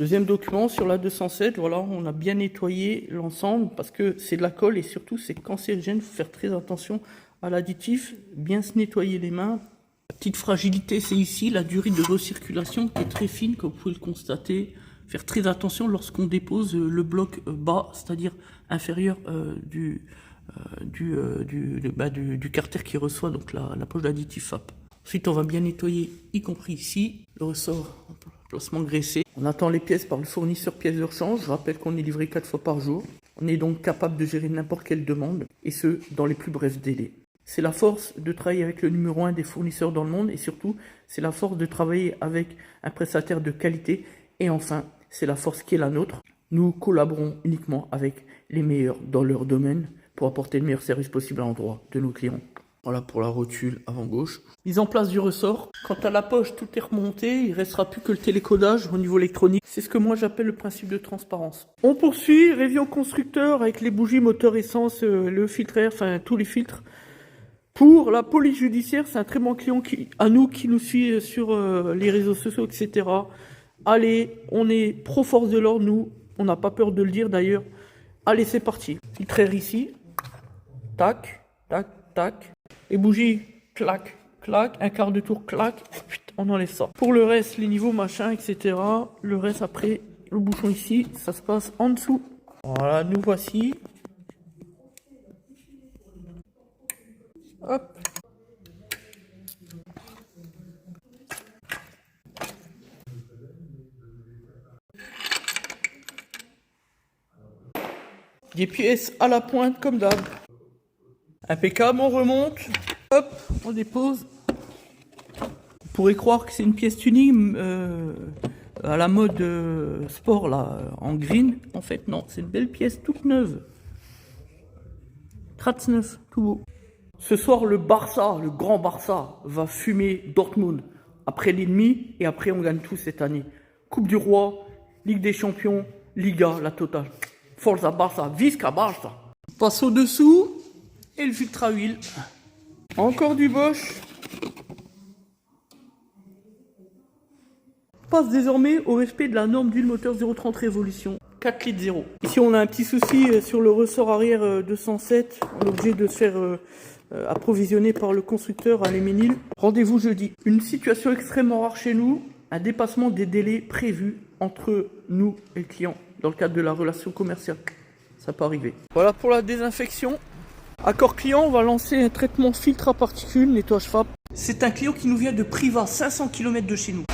Deuxième document sur la 207, voilà, on a bien nettoyé l'ensemble parce que c'est de la colle et surtout c'est cancérigène, il faut faire très attention à l'additif, bien se nettoyer les mains. La petite fragilité, c'est ici la durée de recirculation qui est très fine, comme vous pouvez le constater. Faire très attention lorsqu'on dépose le bloc bas, c'est-à-dire inférieur du carter qui reçoit donc la poche d'additif FAP. Ensuite, on va bien nettoyer, y compris ici, le ressort placement graissé. On attend les pièces par le fournisseur pièces de rechange. Je rappelle qu'on est livré 4 fois par jour. On est donc capable de gérer n'importe quelle demande, et ce, dans les plus brefs délais. C'est la force de travailler avec le numéro 1 des fournisseurs dans le monde, et surtout, c'est la force de travailler avec un prestataire de qualité. Et enfin, c'est la force qui est la nôtre. Nous collaborons uniquement avec les meilleurs dans leur domaine pour apporter le meilleur service possible à l'endroit de nos clients. Voilà pour la rotule avant gauche. Mise en place du ressort. Quant à la poche, tout est remonté. Il ne restera plus que le télécodage au niveau électronique. C'est ce que moi j'appelle le principe de transparence. On poursuit. Révision constructeur avec les bougies, moteur, essence, le filtre air, enfin tous les filtres. Pour la police judiciaire, c'est un très bon client qui nous suit sur les réseaux sociaux, etc. Allez, on est pro force de l'ordre, nous. On n'a pas peur de le dire d'ailleurs. Allez, c'est parti. Filtre air ici. Tac, tac, tac. Les bougies, clac, clac, un quart de tour, clac, on enlève ça. Pour le reste, les niveaux, machin, etc. Le reste, après, le bouchon ici, ça se passe en dessous. Voilà, nous voici. Hop. Des pièces à la pointe, comme d'hab. Impeccable, on remonte. Hop, on dépose. On pourrait croire que c'est une pièce tuning à la mode sport là, en green. En fait, non, c'est une belle pièce toute neuve. Kratz neuf, tout beau. Ce soir, le Barça, le grand Barça, va fumer Dortmund. Après l'ennemi, et après on gagne tout cette année. Coupe du Roi, Ligue des Champions, Liga, la totale. Forza Barça, Visca Barça. On passe au-dessous. Et le filtre à huile. Encore du Bosch. On passe désormais au respect de la norme d'huile moteur 0,30 révolution. 4 litres 0. Ici on a un petit souci sur le ressort arrière 207. On est obligé de se faire approvisionner par le constructeur à l'Éménil. Rendez-vous jeudi. Une situation extrêmement rare chez nous. Un dépassement des délais prévus entre nous et le client. Dans le cadre de la relation commerciale. Ça peut arriver. Voilà pour la désinfection. Accord client, on va lancer un traitement filtre à particules, nettoyage FAP. C'est un client qui nous vient de Privas, 500 km de chez nous.